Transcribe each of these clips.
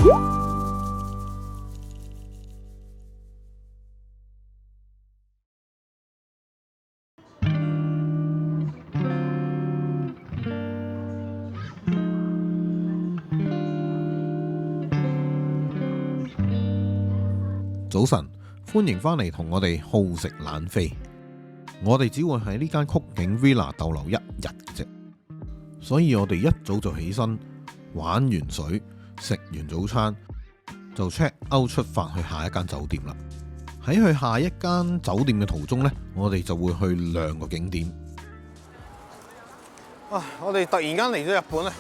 早晨，歡迎返嚟同我哋好食懶飛。我哋只會喺呢間曲景 Villa 逗留一日嘅啫，所以我哋一早就起身，玩完水，食完早餐，就 check out 出發去下一間酒店啦。喺去下一間酒店嘅途中呢，我哋就會去2個景點。我哋突然間嚟咗日本咧，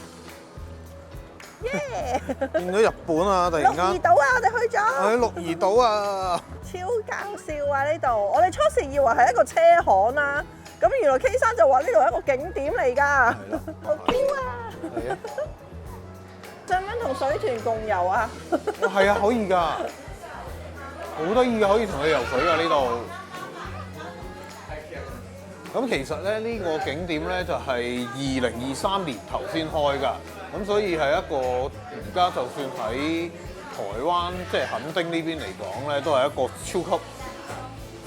耶！見到日本啊！突然間，鹿兒島啊，我哋去咗。喺鹿兒島啊！超搞笑啊！呢度，我哋初時以為係一個車行啦，咁原來 K 生就話呢度係一個景點嚟㗎，係啦，好 Q 啊！係啊，想唔想同水豚共遊啊？係啊，可以㗎，好得意㗎，可以同佢游水㗎呢度。咁其實咧呢個景點咧就係2023年頭先開㗎，咁所以係一個而家就算喺台灣即係墾丁呢邊嚟講咧，都係一個超級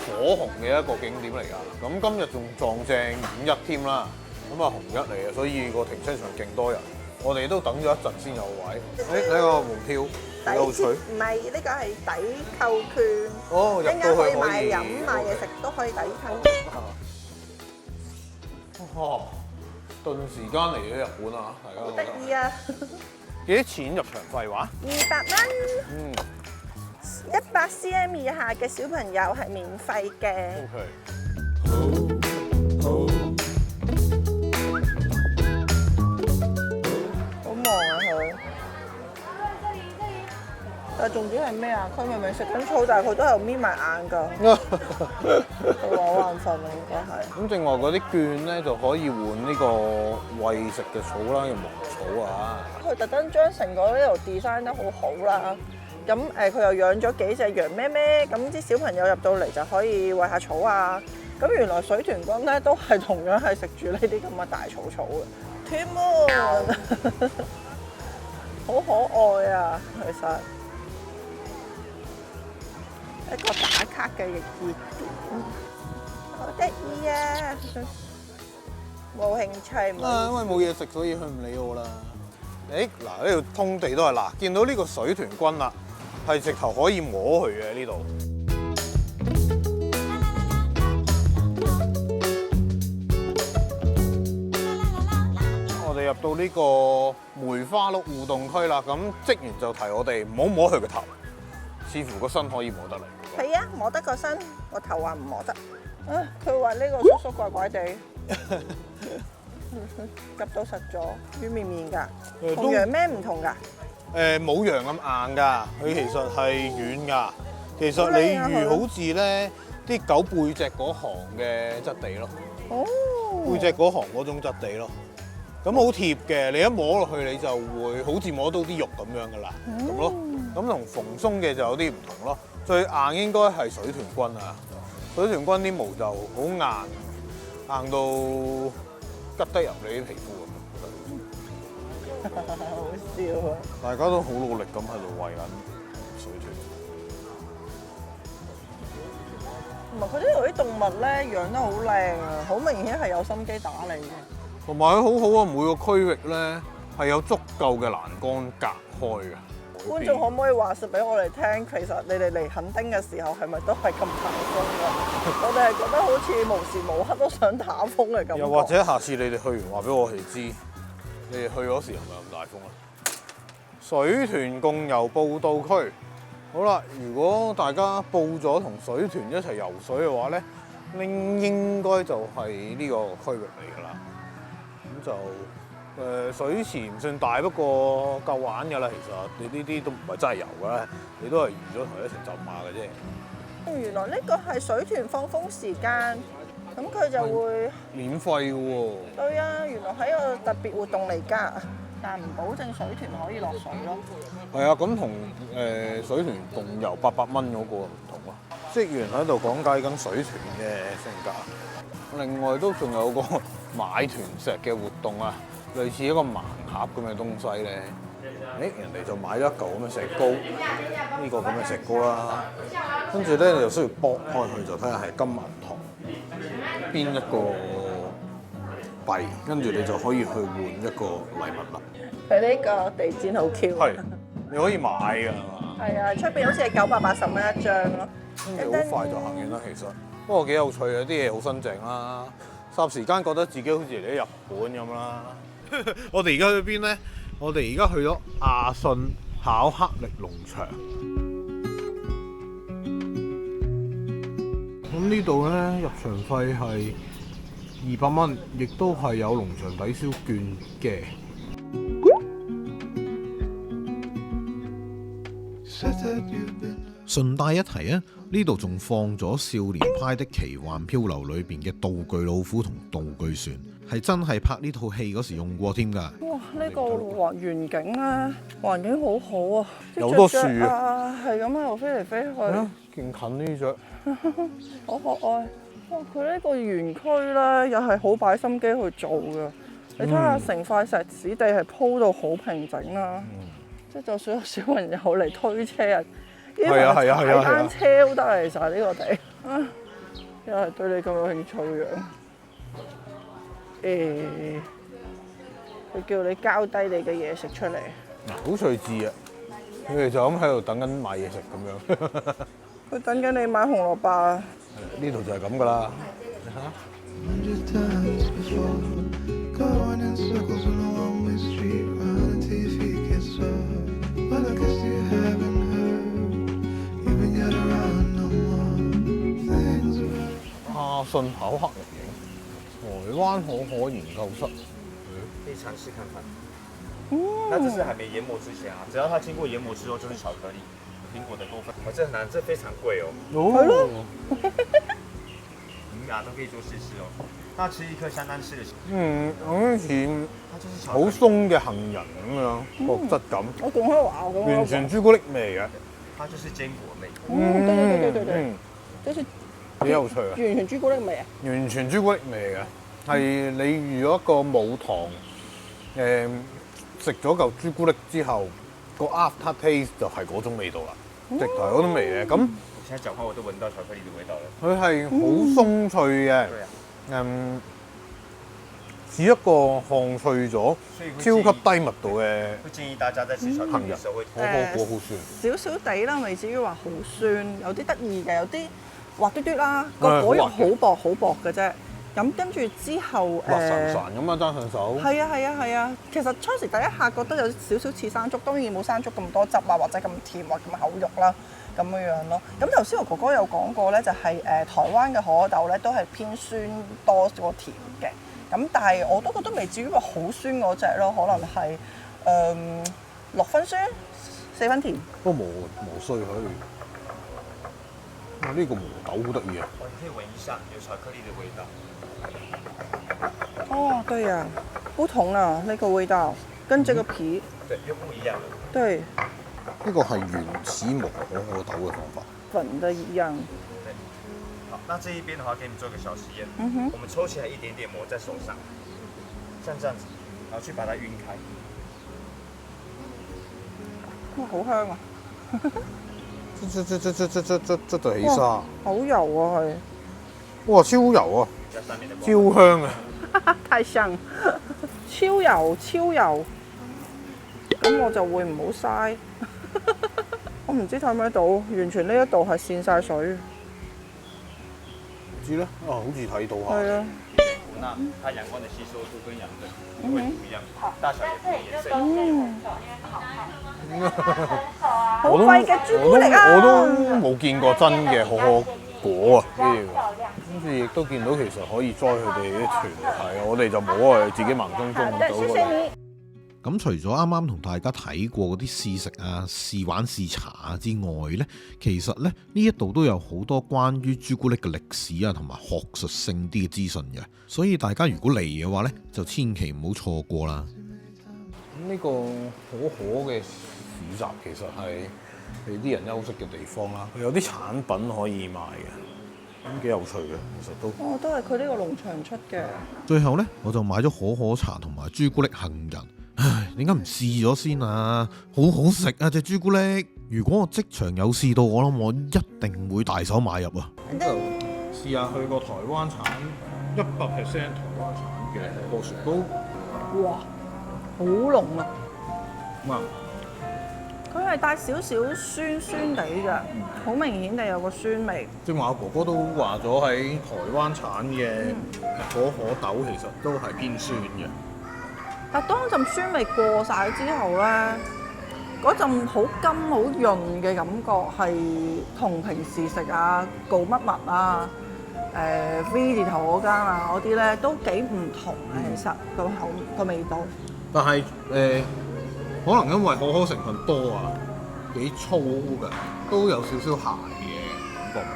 火紅嘅一個景點嚟㗎。咁今日仲撞正5·1添啦，咁啊紅日嚟嘅，所以個停車場勁多人。我哋都等咗一陣先有位。呢個門票幾有趣？唔係，呢個係抵扣券。哦，入陣間到去可以買可以飲買嘢食都可以抵扣。哇！頓時間嚟咗日本啊，大家好得意啊！幾多錢入場費話200蚊。100 cm 以下嘅小朋友係免費嘅。 OK。好忙啊佢。但係重點係咩啊？佢明明食緊草，但係佢都係眯埋眼㗎。佢話好眼瞓啊，應該係。咁另外嗰啲券咧就可以換呢個餵食嘅草啦，有牧草啊。佢特登將成個呢度 design 得好好啦。咁佢又養咗幾隻羊咩咩，咁啲小朋友入到嚟就可以餵下草啊。咁原來水豚君咧都係同樣係食住呢啲咁嘅大草草嘅。天門，好可愛啊，其實。一個打卡嘅熱點，好得意啊！冇興趣因為冇嘢食，所以佢唔理我啦。嗱，呢度通地都係嗱，見到呢個水豚君啦，係直頭可以摸佢嘅呢度。我哋入到呢個梅花鹿互動區啦，咁職員就提我哋唔好摸佢個頭，似乎個身可以摸得嚟。係啊，摸得個身，個頭話唔摸得。佢話呢個叔叔怪怪地，夾到實咗，軟綿綿㗎。同羊咩唔同㗎？冇羊咁硬㗎，佢其實係軟㗎。其實你如好似咧啲狗背脊嗰行嘅質地咯，哦，背脊嗰行嗰種質地咯。咁好貼嘅，你一摸落去你就會好似摸到啲肉咁樣㗎啦，咁咯。咁同蓬鬆嘅就有啲唔同咯。最硬應該係水豚君啊！水豚君啲毛就好硬，硬到吉得入你啲皮膚咁。好笑啊！大家都好努力咁喺度餵緊水豚。同埋佢呢度啲動物咧養得好靚啊，好明顯係有心機打理嘅。同埋佢好好啊，每個區域咧係有足夠嘅欄杆隔開嘅。觀眾可唔可以話説俾我哋聽，其實你哋嚟墾丁嘅時候係咪都係咁打風㗎？我哋係覺得好似無時無刻都想打風嘅感覺。又或者下次你哋去完話俾我哋知，你哋去嗰時係咪咁大風啊？水豚共遊步道區，好啦，如果大家報咗同水豚一齊游水嘅話咧，應該就係呢個區域嚟㗎啦。咁就水池唔算大，不過夠玩㗎啦。其實你呢啲都唔係真係游㗎啦，你都係預咗同佢一齊浸下嘅啫。原來呢個係水豚放風時間，咁佢就會免費嘅喎。對啊，原來係一個特別活動嚟㗎，但唔保證水豚可以落水咯。係啊，咁同水豚共遊800蚊嗰個唔同咯。職員喺度講解緊水豚嘅性格，另外都仲有個買團石嘅活動啊，類似一個盲盒咁嘅東西咧。人哋就買咗一嚿咁嘅石膏，呢個咁嘅石膏啦。跟住咧，你就需要剝開佢，就睇下係金銀銅邊一個幣，跟住你就可以去換一個禮物啦。佢呢個地氈好 Q。係，你可以買㗎係嘛？係啊，出邊好似係980蚊一張咯。跟住好快就行完啦，其實。不過幾有趣啊，啲嘢好新淨啦。霎時間覺得自己好似嚟咗日本咁啦。我哋而家去邊咧？我哋而家去咗亞信巧克力農場。咁呢度咧入場費係200蚊，亦都係有農場抵消券嘅。順帶一提啊，呢度仲放咗《少年派的奇幻漂流》裏邊嘅道具老虎同道具船，係真係拍呢套戲嗰時用過添㗎。哇！呢個園景咧，環境好好啊，有好多樹啊，係咁喺度飛嚟飛去，勁近呢隻。好可愛。哇！佢呢個園區咧，又係好擺心機去做㗎。你睇下成塊石屎地係鋪到好平整啦，即係就算有小朋友嚟推車啊，係啊係啊係啊，踩單車都得嚟晒呢個地啊！又係對你咁有興趣嘅。佢叫你交低你嘅嘢食出嚟。好趣致啊！佢哋就咁喺度等緊買嘢食咁樣。佢等緊你買紅蘿蔔啊！呢度就係咁噶啦。亞信巧克力營，台灣可可研究室。可以嘗試看看。那這是還沒研磨之前啊，只要它經過研磨之後就是巧克力，蘋果的部分。這很難，這非常貴哦。係咯。你們倆都可以做試試哦。那吃一顆相當吃的。好似好鬆嘅杏仁咁樣個質感。我講開話咁完全朱古力味嘅。它就是堅果味。對，即係幾有趣啊！完全朱古力味啊！完全朱古力味嘅，係你如果一個冇糖食咗嚿朱古力之後，個 after taste 就係嗰種味道啦，直頭係嗰種味嘅。咁我現在講話我都聞到巧克力的味道啦。佢係好鬆脆嘅，似一個烘脆咗、超級低密度嘅。會建議大家在吃巧克力嘅時候會可可果好酸，少少地啦，未至於話好酸，有啲得意嘅，有啲滑嘟嘟啦，個果肉好薄好薄嘅啫。咁跟住之後滑潺潺咁啊，揸上手。係啊，其實初時第一下覺得有少少似山竹，當然冇山竹咁多汁啊，或者咁甜或咁厚肉啦，咁樣樣咯。咁頭先我哥哥有講過咧，就係台灣嘅可可豆咧都係偏酸多過甜嘅。咁但係我都覺得未至於話好酸嗰隻咯，可能係6分酸4分甜。都磨碎佢。哇！呢個磨豆好得意啊！你可以聞一下，有巧克力的味道。哦，對呀，不同啊，那個味道跟這個皮，對，又不一樣。對，呢個係原始磨可可豆嘅方法。粉的一樣。對，好，那這一邊的話，給你們做一個小實驗。我們抽起來一點點磨在手上，像這樣子，然後去把它暈開。哇，好香啊！捽到起沙。好油啊，係。哇，超油啊！超香啊！太香，超油。咁我就會唔好嘥。我唔知睇唔睇到，完全呢一度係滲晒水。唔知咧，好似睇到下。係啊。那它陽光的吸收度跟養分會不一樣，大小也不一樣。好貴嘅朱古力啊！我都冇見過真嘅可可果啊！跟住亦都見到其實可以栽佢哋啲團體，我哋就冇啊，自己盲中中到㗎啦。咁除咗啱啱同大家睇過嗰啲試食啊、試玩試茶啊之外呢，其實呢一度都有好多關於朱古力嘅歷史啊同埋學術性啲嘅資訊嘅，所以大家如果嚟嘅話呢，就千祈唔好錯過啦。呢個可可嘅市集其實係俾啲人休息嘅地方啦，有啲產品可以賣嘅，咁幾有趣嘅，其實都。都係佢呢個農場出嘅。最後呢，我就買咗可可茶同埋朱古力杏仁，唉，點解唔試咗先啊？好好食啊隻朱古力！如果我即場有試到，我諗我一定會大手買入啊！咁就試下去個台灣產100% 台灣產嘅可可雪糕。哇，好濃啊！哇！佢係帶少少酸酸地嘅，好明顯地有個酸味。正話我哥哥都話咗喺台灣產嘅可可豆其實都係偏酸嘅。但當陣酸味過晒之後咧，嗰陣好甘好潤嘅感覺係同平時食啊告乜物啊、V 字頭嗰間啊嗰啲咧都幾唔同嘅，其實個味道。但係可能因為可可成分多啊，幾粗㗎，都有少少鹹嘅感覺。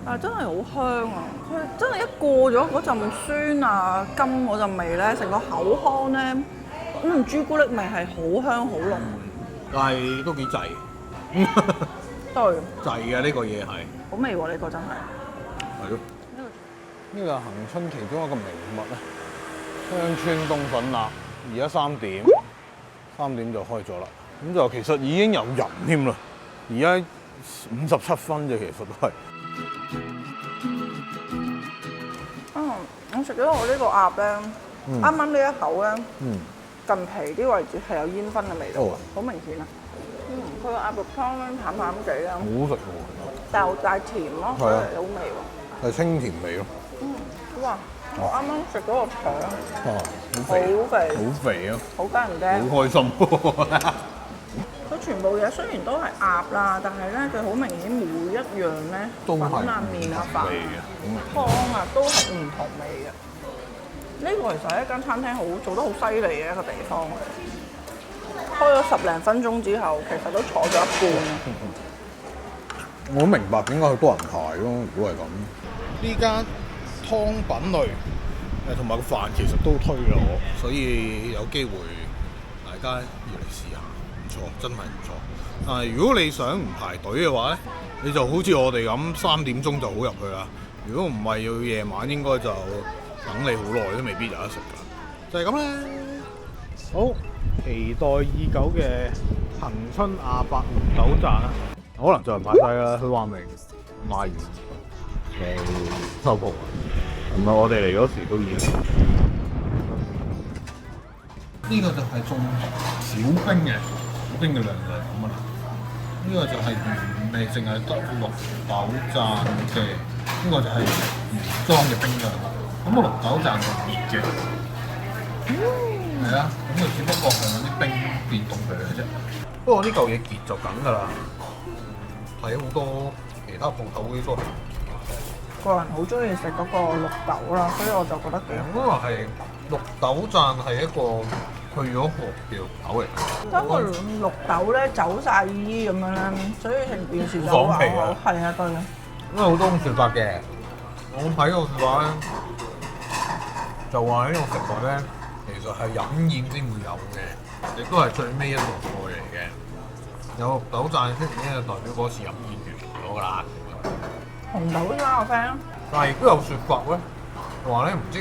但係真係好香啊！佢真係一過咗嗰陣酸啊甘嗰陣味咧，成個口腔咧，朱古力味係好香好濃。但係都幾滯，對，滯嘅呢個嘢係。好味喎！呢個真係。係咯。呢個係恆春其中一個名物咧，香川冬粉鴨。而家3點就開咗啦。咁就其實已經有人添啦。而家57分啫，其實都係。我食咗我呢個鴨咧，啱啱呢一口咧，近皮啲位置係有煙燻嘅味道，好明顯啊！佢個鴨肉湯咧淡淡地啊，好好食喎，但係帶甜咯，所以好味喎。係清甜味咯。哇！我啱啱食嗰個腸，好肥，好肥，好肥啊！好得人驚。好開心。佢全部嘢雖然都係鴨啦，但係咧佢好明顯每一樣咧粉啊麵啊飯湯啊都係唔同味嘅。呢個其實係一間餐廳做得好犀利嘅一個地方。開咗10零分鐘之後，其實都坐咗一半。我明白點解佢多人排咯。如果係咁，呢間湯品類同埋個飯其實都推咗我，所以有機會大家要嚟試下。唔錯，真係唔錯。但係如果你想唔排隊嘅話咧，你就好似我哋咁3點鐘就好入去啦。如果唔係要夜晚，應該就等你好耐都未必有得食㗎。就係咁啦。好，期待已久嘅恆春亞伯綠豆贊啊！可能就係賣晒啦，佢話明賣完收鋪啊。唔係我哋嚟嗰時都已經。呢個就係種小冰嘅。冰嘅量就係咁啦，呢個就係原味，淨係得綠豆贊嘅，呢個就係原裝嘅冰量。咁個綠豆贊就熱嘅，係啊，咁佢只不過係用啲冰變凍佢嘅啫。不過呢嚿嘢結就梗㗎啦，睇好多其他鋪頭嗰啲都係。個人好中意食嗰個綠豆啦，所以我就覺得幾好。因為係綠豆贊係一個去咗殼嘅綠豆嚟。當個綠豆咧走晒衣咁樣咧，所以成件事就好爽皮啊！係啊，對啊。因為好多種説法嘅，我睇個説法咧，就話呢個食物咧，其實係飲宴先會有嘅，亦都係最尾一道菜嚟嘅。有綠豆贊出現咧，就代表嗰次飲宴完咗㗎啦。紅豆沙我 friend，但係亦都有説法咧，話咧唔知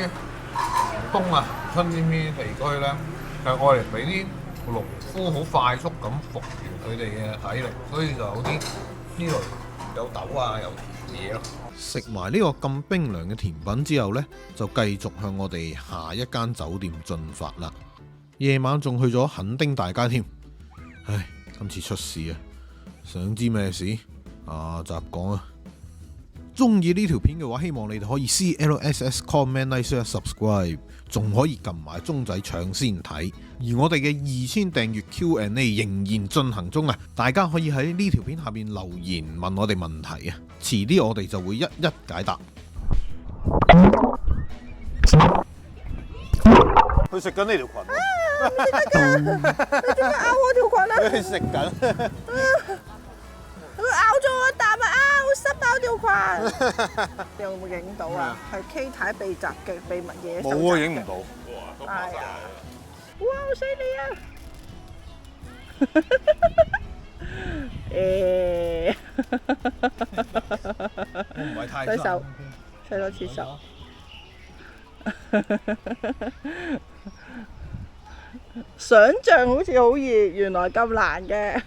東啊、春呢啲地區咧，係愛嚟俾啲農夫好快速咁復原佢哋嘅體力，所以就有啲呢類有豆啊、有甜嘢咯。食埋呢個咁冰涼嘅甜品之後呢，就繼續向我哋下一間酒店進發啦。夜晚仲去咗墾丁大街添，唉，今次出事啊！想知咩事？下集講啊！中意呢條片嘅話，希望你哋可以 CLSS comment like share subscribe， 仲可以撳埋鐘仔搶先睇。而我哋嘅2000訂閱 Q&A 仍然進行中啊！大家可以喺呢條片下面留言問我哋問題啊，遲啲我哋就會一一解答。佢食緊呢條裙，你做咩咬我條裙啊？佢食緊。佢咬咗我一啖啊！濕爆條裙。你有冇影到啊？係 K 太被襲嘅秘密野獸。冇啊，影唔到。係啊！哇，好犀利啊！誒，我唔係太洗手，洗多次手。想像好似好易，原來咁難嘅。